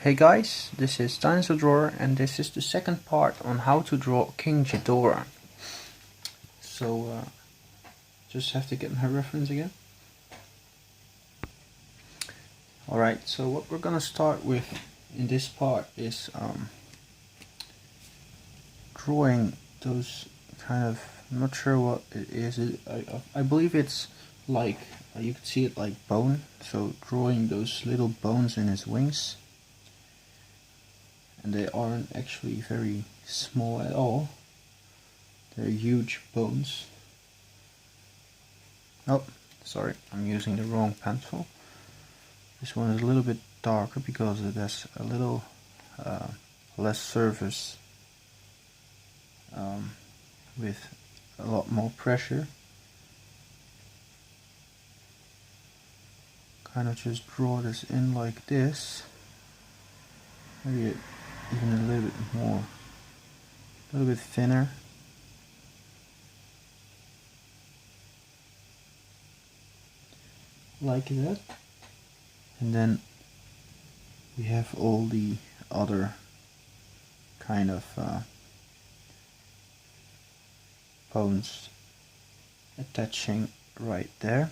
Hey guys, this is Dinosaur Drawer and this is the second part on how to draw King Ghidorah. So, just have to get my reference again. Alright, so what we're gonna start with in this part is drawing those kind of, I'm not sure what it is, I believe it's like, you can see it like bone, so drawing those little bones in his wings. And they aren't actually very small at all. They're huge bones. Oh, sorry, I'm using the wrong pencil. This one is a little bit darker because it has a little less surface with a lot more pressure. Kind of just draw this in like this. Maybe even a little bit more, a little bit thinner. Like that. And then we have all the other kind of bones attaching right there.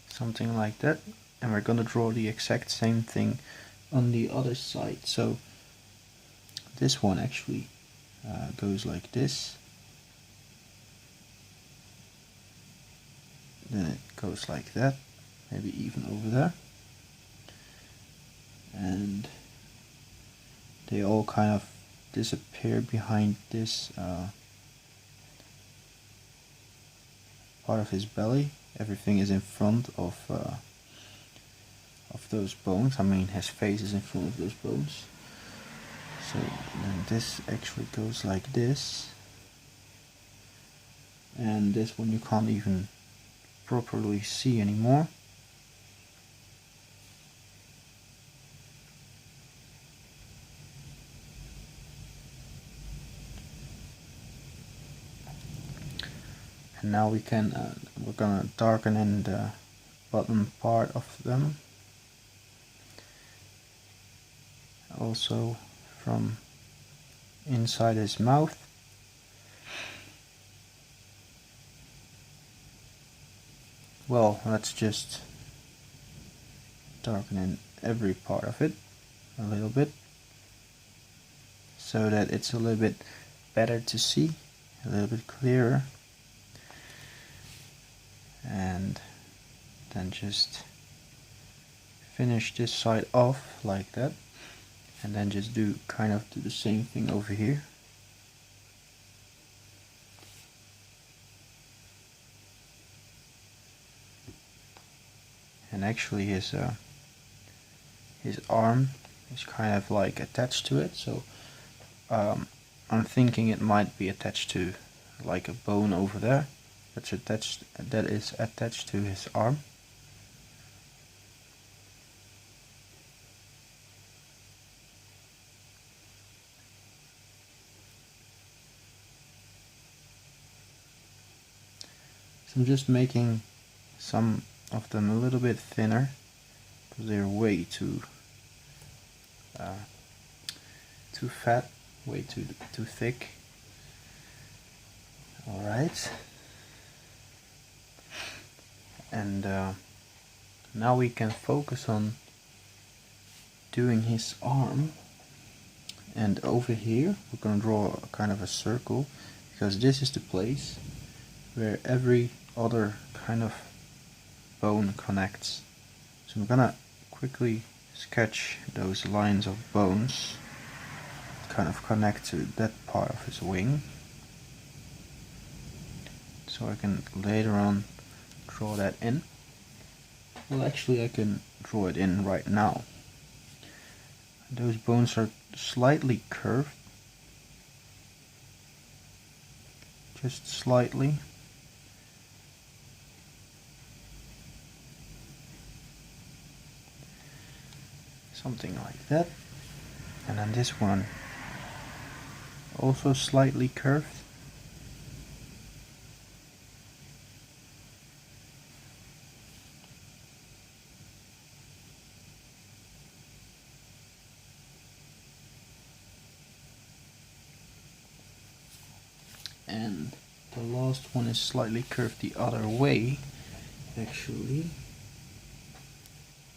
Something like that, and we're gonna draw the exact same thing on the other side. So this one actually goes like this, then it goes like that, maybe even over there, and they all kind of disappear behind this part of his belly. Everything is in front of those bones. I mean, his face is in front of those bones. So then this actually goes like this, and this one you can't even properly see anymore. And now we can we're gonna darken in the bottom part of them, also from inside his mouth. Well, let's just darken in every part of it a little bit, so that it's a little bit better to see, a little bit clearer. And then just finish this side off like that, and then just do the same thing over here. And actually his arm is kind of like attached to it, so I'm thinking it might be attached to like a bone over there that is attached to his arm. So I'm just making some of them a little bit thinner because they're way too fat, way too thick. All right. And now we can focus on doing his arm. And over here we're going to draw a kind of a circle, because this is the place where every other kind of bone connects. So I'm going to quickly sketch those lines of bones kind of connect to that part of his wing, so I can later on draw that in. Well, actually I can draw it in right now. Those bones are slightly curved, just slightly. Something like that. And then this one also slightly curved. And the last one is slightly curved the other way, actually.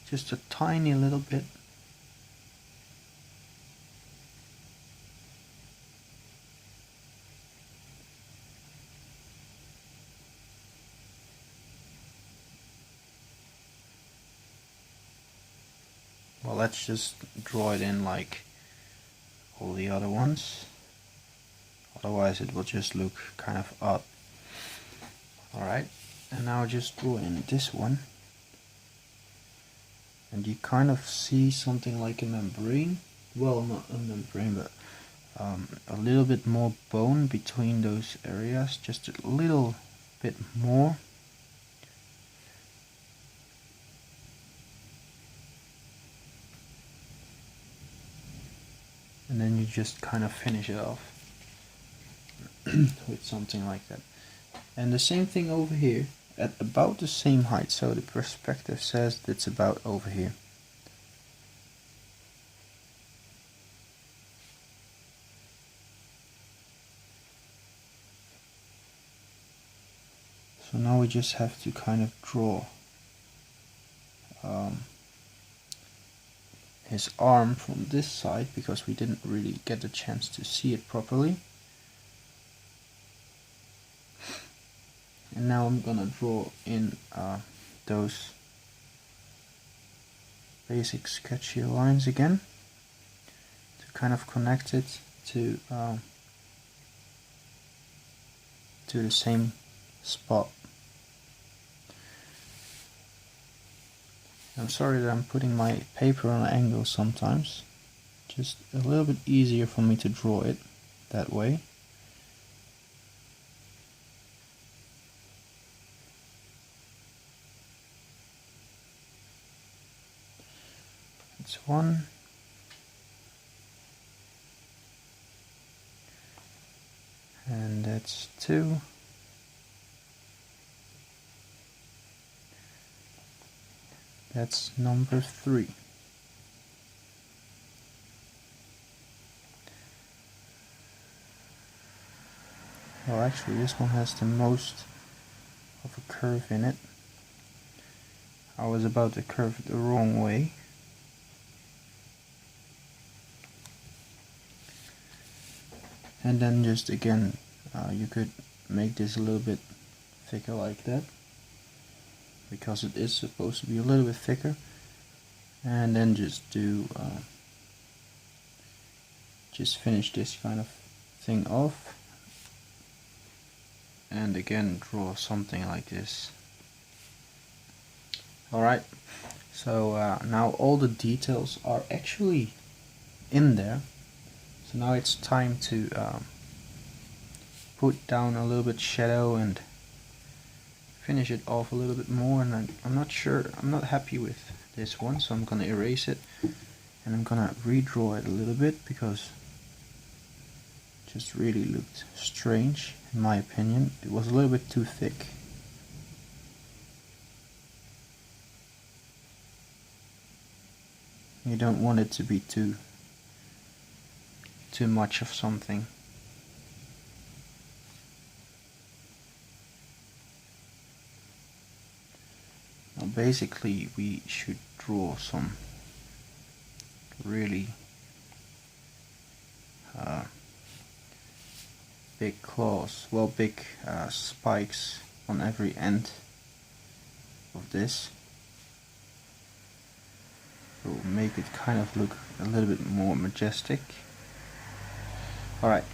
Just a tiny little bit. Well, let's just draw it in like all the other ones. Otherwise it will just look kind of odd. Alright, and now just draw in this one. And you kind of see something like a membrane. Well, not a membrane, but a little bit more bone between those areas. Just a little bit more. And then you just kind of finish it off with something like that. And the same thing over here at about the same height. So the perspective says it's about over here. So now we just have to kind of draw his arm from this side, because we didn't really get a chance to see it properly. And now I'm gonna draw in those basic sketchy lines again to kind of connect it to the same spot. I'm sorry that I'm putting my paper on an angle sometimes. Just a little bit easier for me to draw it that way. That's one. And that's two. That's number three. Well, actually this one has the most of a curve in it. I was about to curve it the wrong way. And then just again, you could make this a little bit thicker like that, because it is supposed to be a little bit thicker. And then just do just finish this kind of thing off, and again draw something like this. Alright, so now all the details are actually in there. So now it's time to put down a little bit shadow and finish it off a little bit more. And I'm not sure, I'm not happy with this one, so I'm gonna erase it and I'm gonna redraw it a little bit, because it just really looked strange in my opinion. It was a little bit too thick. You don't want it to be too much of something. Now basically we should draw some really big claws, well, big spikes on every end of this. It will make it kind of look a little bit more majestic. Alright,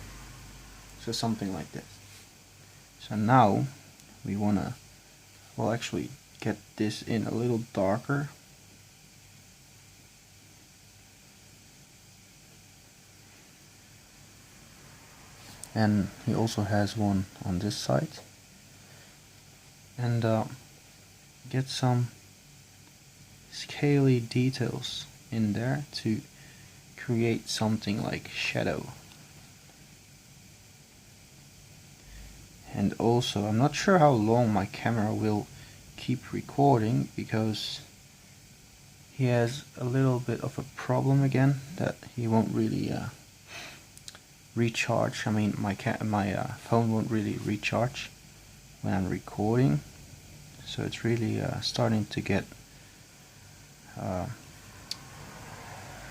so something like this. So now we wanna, well, actually get this in a little darker. And he also has one on this side. And get some scaly details in there to create something like shadow. And also, I'm not sure how long my camera will keep recording, because he has a little bit of a problem again, that he won't really recharge. I mean, my phone won't really recharge when I'm recording, so it's really starting to get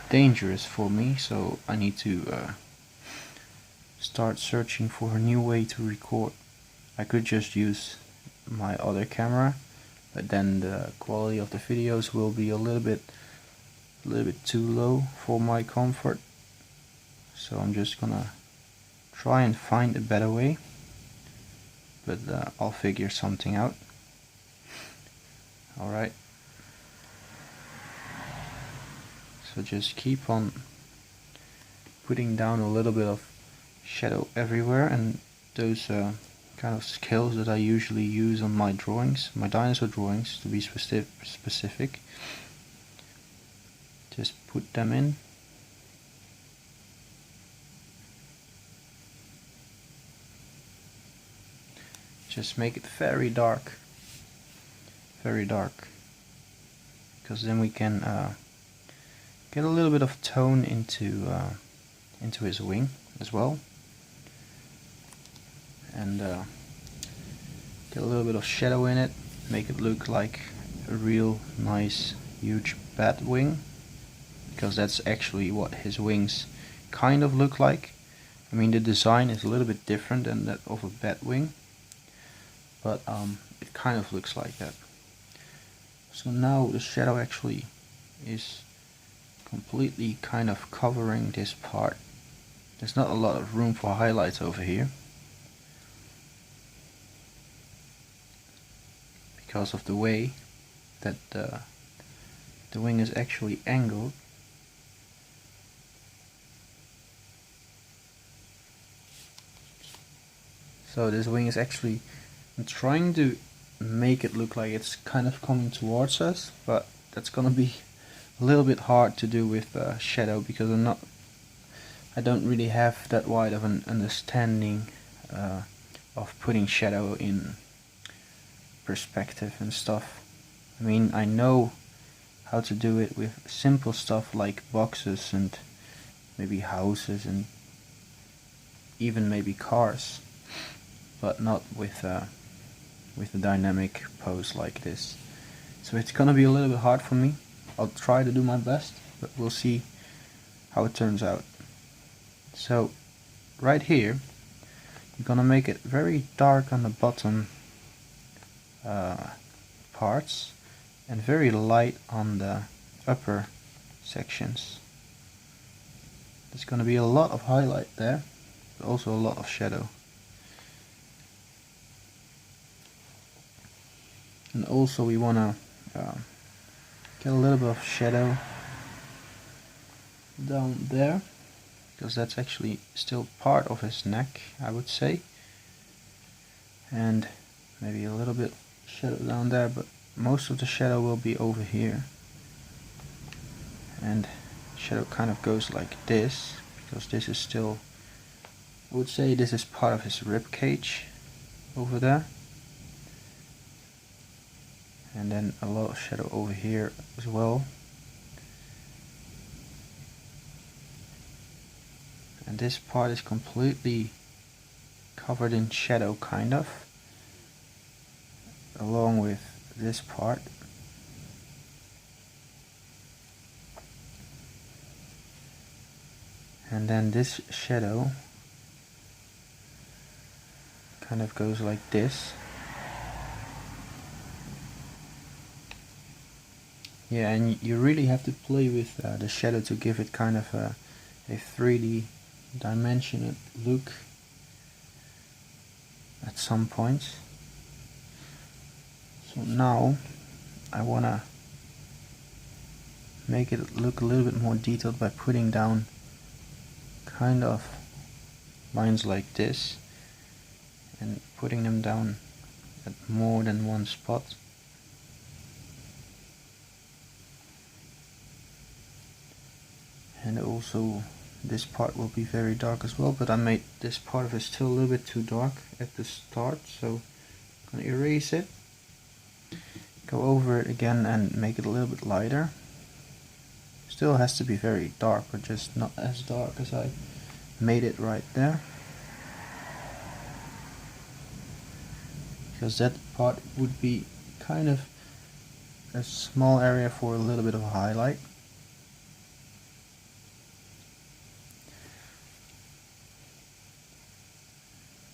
dangerous for me. So I need to start searching for a new way to record. I could just use my other camera, but then the quality of the videos will be a little bit too low for my comfort. So I'm just gonna try and find a better way, but I'll figure something out. Alright, so just keep on putting down a little bit of shadow everywhere, and those kind of scales that I usually use on my drawings, my dinosaur drawings to be specific, just put them in. Just make it very dark, because then we can get a little bit of tone into his wing as well, and get a little bit of shadow in it, make it look like a real nice huge bat wing, because that's actually what his wings kind of look like. I mean, the design is a little bit different than that of a bat wing, but it kind of looks like that. So now the shadow actually is completely kind of covering this part. There's not a lot of room for highlights over here, because of the way that the wing is actually angled. So this wing is actually, I'm trying to make it look like it's kind of coming towards us, but that's gonna be a little bit hard to do with shadow, because I don't really have that wide of an understanding of putting shadow in perspective and stuff. I mean, I know how to do it with simple stuff like boxes and maybe houses and even maybe cars, but not with a dynamic pose like this. So it's gonna be a little bit hard for me. I'll try to do my best, but we'll see how it turns out. So right here, you're gonna make it very dark on the bottom parts and very light on the upper sections. There's gonna be a lot of highlight there, but also a lot of shadow. And also we wanna get a little bit of shadow down there, because that's actually still part of his neck, I would say. And maybe a little bit shadow down there, but most of the shadow will be over here. And shadow kind of goes like this, because this is still, I would say this is part of his rib cage over there. And then a lot of shadow over here as well. And this part is completely covered in shadow, kind of, along with this part. And then this shadow kind of goes like this. Yeah, and you really have to play with the shadow to give it kind of a 3D dimensional look at some points. So now I wanna make it look a little bit more detailed by putting down kind of lines like this and putting them down at more than one spot. And also This part will be very dark as well, but I made this part of his tail a little bit too dark at the start, so I'm gonna erase it, go over it again and make it a little bit lighter. Still has to be very dark, but just not as dark as I made it right there, because that part would be kind of a small area for a little bit of a highlight.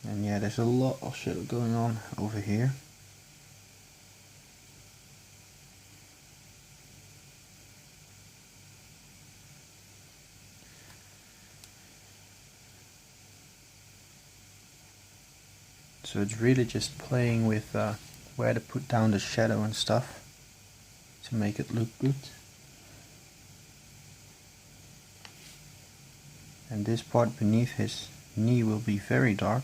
And yeah, there's a lot of shadow going on over here. So it's really just playing with where to put down the shadow and stuff to make it look good. And this part beneath his knee will be very dark.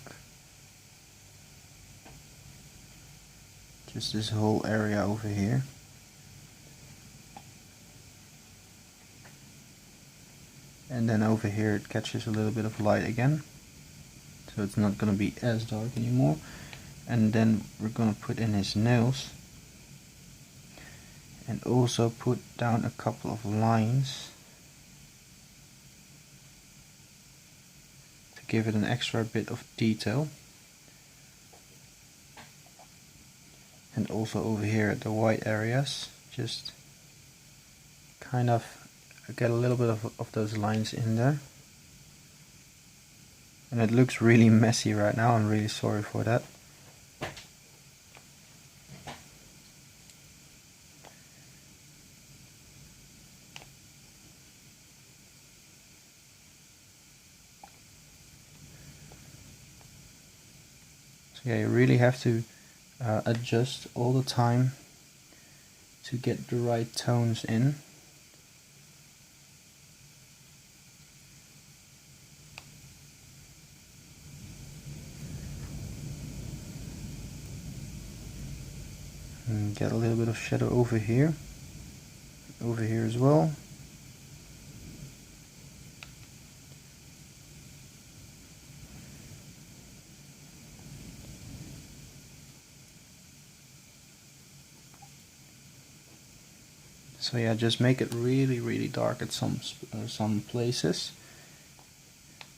Just this whole area over here. And then over here it catches a little bit of light again. So it's not going to be as dark anymore. And then we're going to put in his nails. And also put down a couple of lines to give it an extra bit of detail. And also over here at the white areas, just kind of get a little bit of those lines in there. And it looks really messy right now, I'm really sorry for that. So yeah, you really have to adjust all the time to get the right tones in. And get a little bit of shadow over here as well. So yeah, just make it really dark at some places.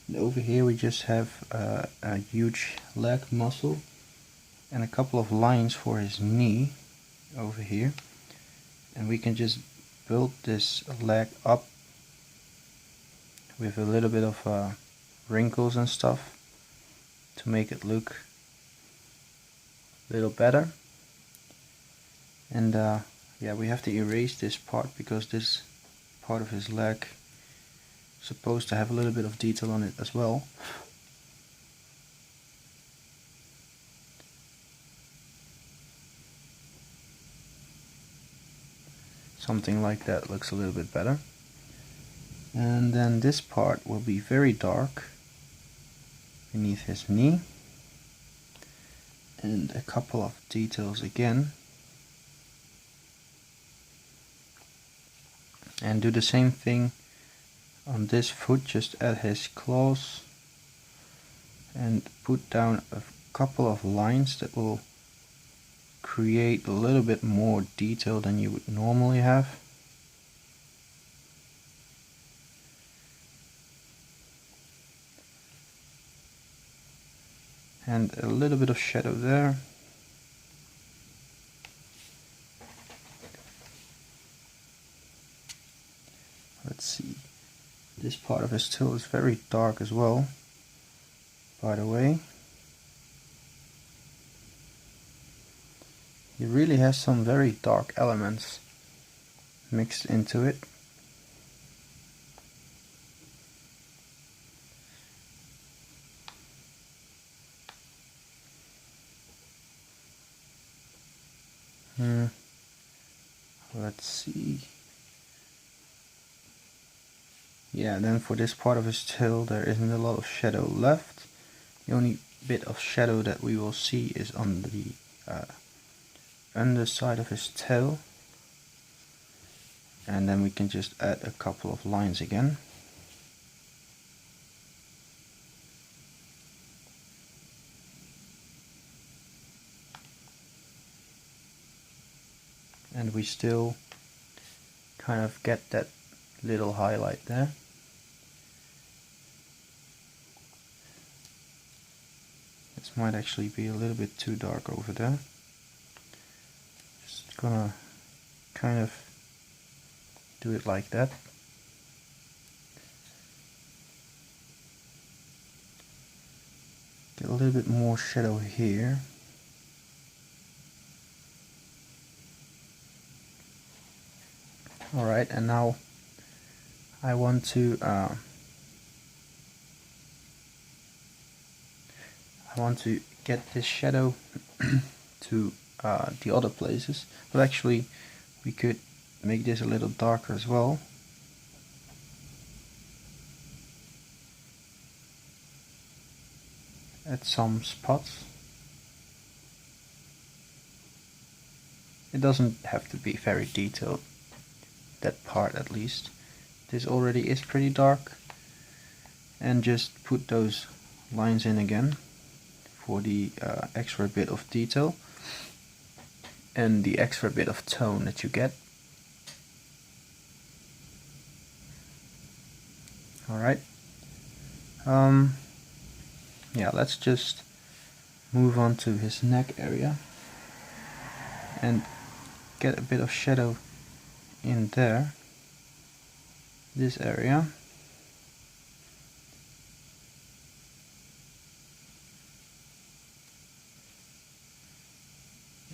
And over here we just have a huge leg muscle and a couple of lines for his knee over here. And we can just build this leg up with a little bit of wrinkles and stuff to make it look a little better. And yeah, we have to erase this part because this part of his leg is supposed to have a little bit of detail on it as well. Something like that looks a little bit better. And then this part will be very dark beneath his knee. And a couple of details again. And do the same thing on this foot, just add his claws and put down a couple of lines that will create a little bit more detail than you would normally have. And a little bit of shadow there. Let's see, this part of his tail is very dark as well, by the way. He really has some very dark elements mixed into it. Let's see. Yeah, then for this part of his tail there isn't a lot of shadow left. The only bit of shadow that we will see is on the underside of his tail. And then we can just add a couple of lines again. and we still kind of get that little highlight there. This might actually be a little bit too dark over there. Just gonna kind of do it like that. Get a little bit more shadow here. Alright, and now I want to get this shadow to the other places, but actually we could make this a little darker as well. At some spots. It doesn't have to be very detailed, that part at least. This already is pretty dark, and just put those lines in again for the extra bit of detail and the extra bit of tone that you get. Alright, yeah, let's just move on to his neck area and get a bit of shadow in there, this area.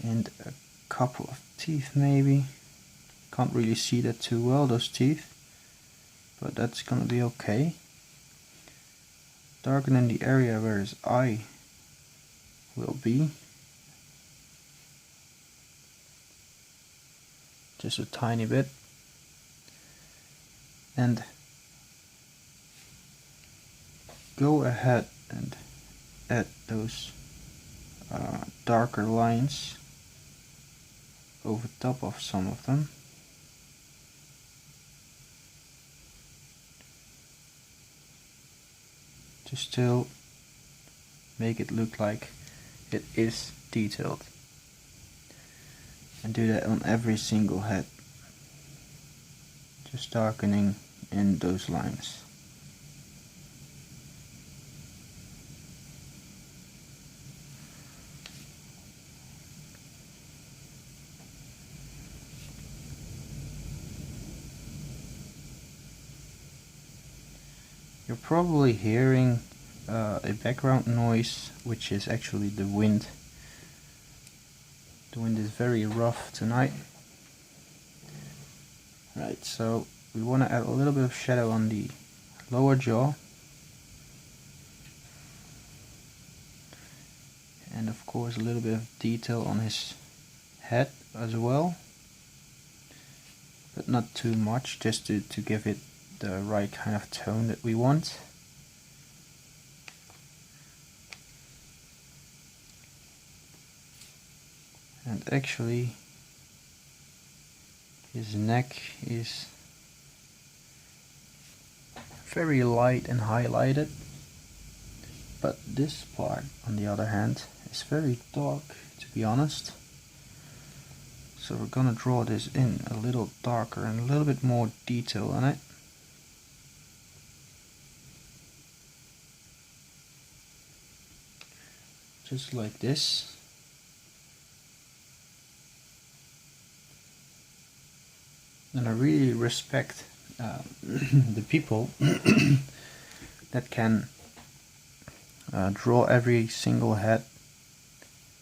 And a couple of teeth maybe. Can't really see that too well, those teeth, but that's gonna be okay. Darken in the area where his eye will be. Just a tiny bit. And go ahead and add those darker lines over top of some of them. To still make it look like it is detailed. And do that on every single head. Just darkening in those lines. You're probably hearing a background noise, which is actually the wind. The wind is very rough tonight. Right, so we want to add a little bit of shadow on the lower jaw. And of course a little bit of detail on his head as well. But not too much, just to give it the right kind of tone that we want. And actually his neck is very light and highlighted, but this part on the other hand is very dark, to be honest. So we're gonna draw this in a little darker and a little bit more detail on it. Just like this. And I really respect the people that can draw every single head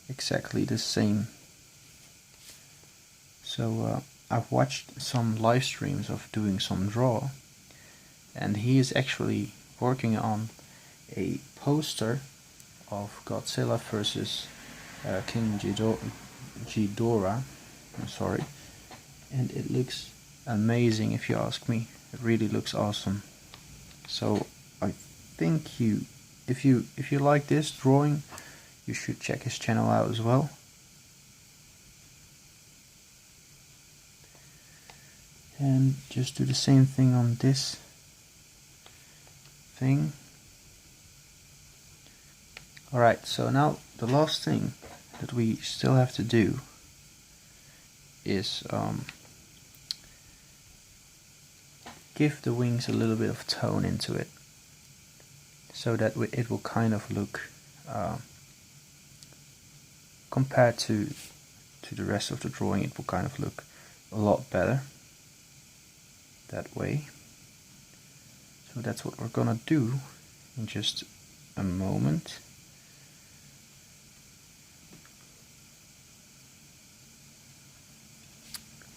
exactly the same. So I've watched some live streams of doing some draw, and he is actually working on a poster of Godzilla versus King Ghidorah. I'm sorry, and it looks amazing if you ask me. It really looks awesome. So I think if you like this drawing, you should check his channel out as well. And just do the same thing on this thing. Alright, so now the last thing that we still have to do is give the wings a little bit of tone into it, so that it will kind of look compared to the rest of the drawing, it will kind of look a lot better that way. So that's what we're gonna do in just a moment.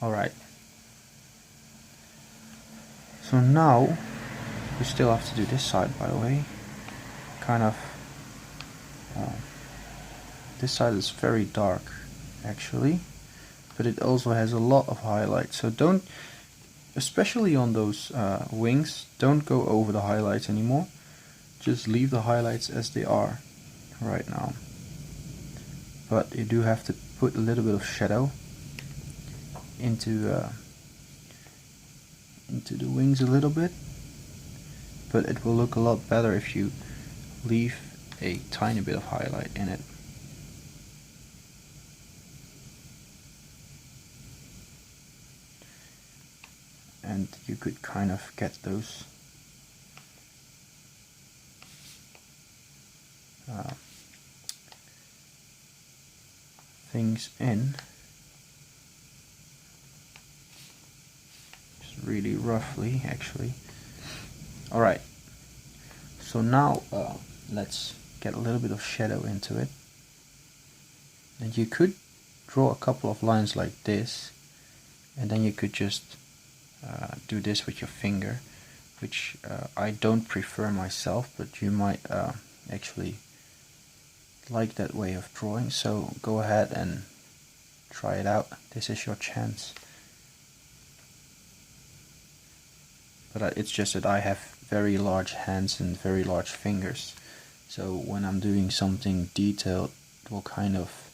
Alright, so now we still have to do this side, by the way. Kind of this side is very dark actually, but it also has a lot of highlights, so don't, especially on those wings, don't go over the highlights anymore. Just leave the highlights as they are right now, but you do have to put a little bit of shadow into the wings a little bit, but it will look a lot better if you leave a tiny bit of highlight in it. And you could kind of get those things in just really roughly actually. Alright, so now let's get a little bit of shadow into it, and you could draw a couple of lines like this, and then you could just do this with your finger, which I don't prefer myself, but you might actually like that way of drawing, so go ahead and try it out. This is your chance. But it's just that I have very large hands and very large fingers, so when I'm doing something detailed, it will kind of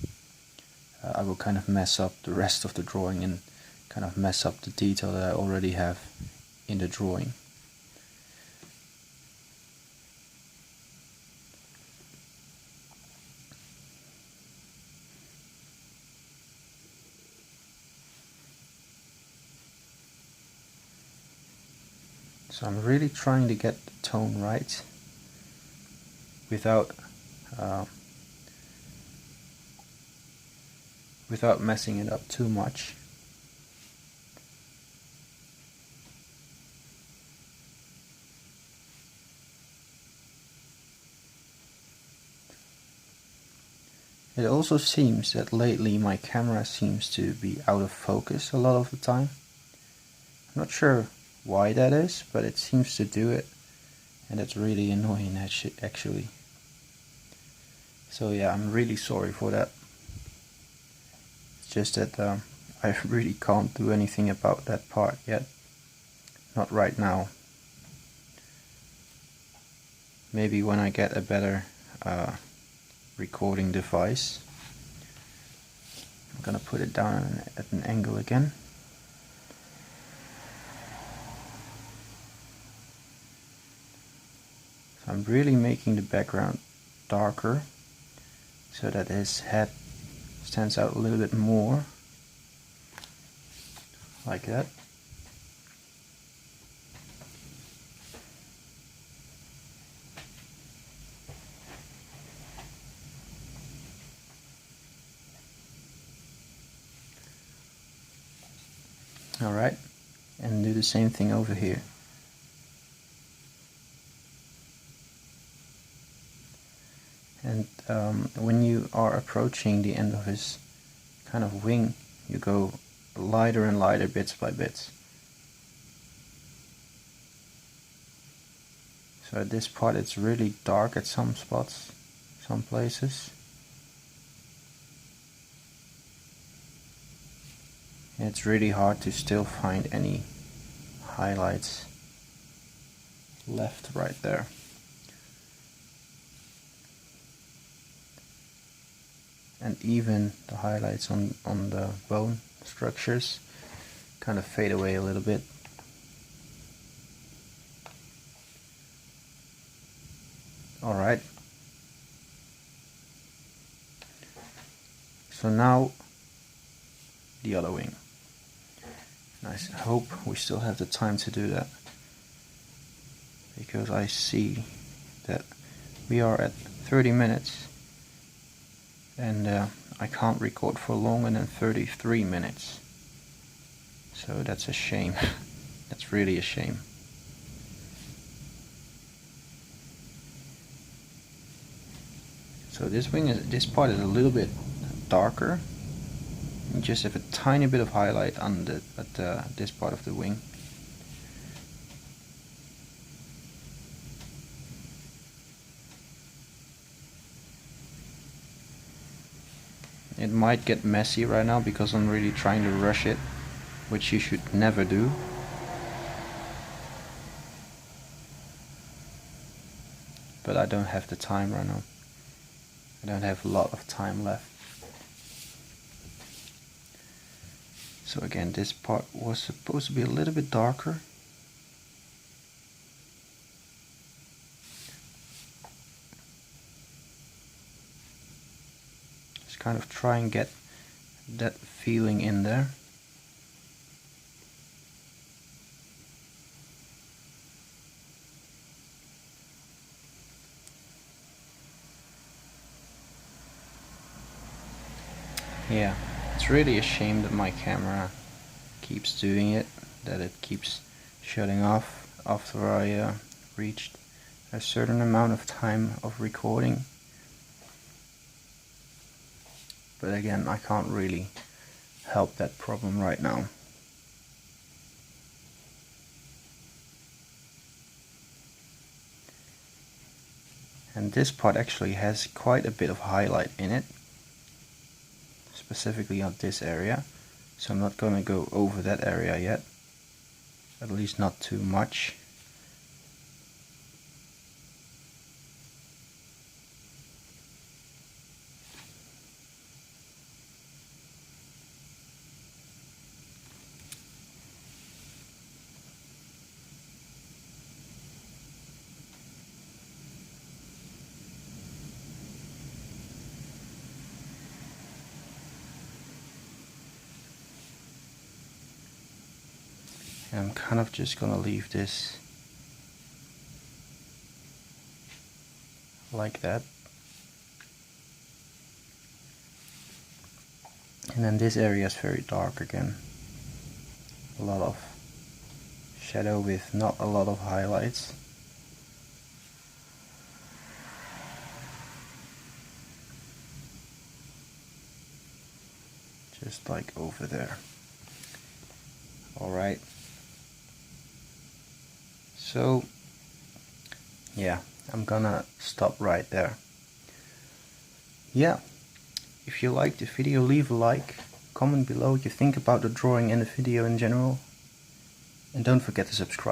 I will kind of mess up the rest of the drawing and kind of mess up the detail that I already have in the drawing. So I'm really trying to get the tone right without messing it up too much. It also seems that lately my camera seems to be out of focus a lot of the time. I'm not sure why that is, but it seems to do it, and it's really annoying actually. So yeah, I'm really sorry for that. It's just that I really can't do anything about that part yet. Not right now. Maybe when I get a better recording device. I'm gonna put it down at an angle again. So I'm really making the background darker so that his head stands out a little bit more, like that. Alright, and do the same thing over here. And when you are approaching the end of his kind of wing, you go lighter and lighter bits by bits. So at this part it's really dark at some spots, some places. And it's really hard to still find any highlights left right there. And even the highlights on the bone structures kind of fade away a little bit. Alright. So now the other wing. I hope we still have the time to do that, because I see that we are at 30 minutes and I can't record for longer than 33 minutes. So that's a shame. That's really a shame. So this part is a little bit darker. You just have a tiny bit of highlight on this part of the wing. It might get messy right now because I'm really trying to rush it, which you should never do. But I don't have the time right now. I don't have a lot of time left. So again, this part was supposed to be a little bit darker. Just kind of try and get that feeling in there. Yeah, it's really a shame that my camera keeps doing it, that it keeps shutting off after I reached a certain amount of time of recording. But again, I can't really help that problem right now. And this part actually has quite a bit of highlight in it, specifically on this area, so I'm not going to go over that area yet, at least not too much. And I'm kind of just gonna leave this like that. And then this area is very dark again. A lot of shadow with not a lot of highlights. Just like over there. Alright. So, yeah, I'm gonna stop right there. Yeah, if you liked the video, leave a like, comment below what you think about the drawing and the video in general, and don't forget to subscribe.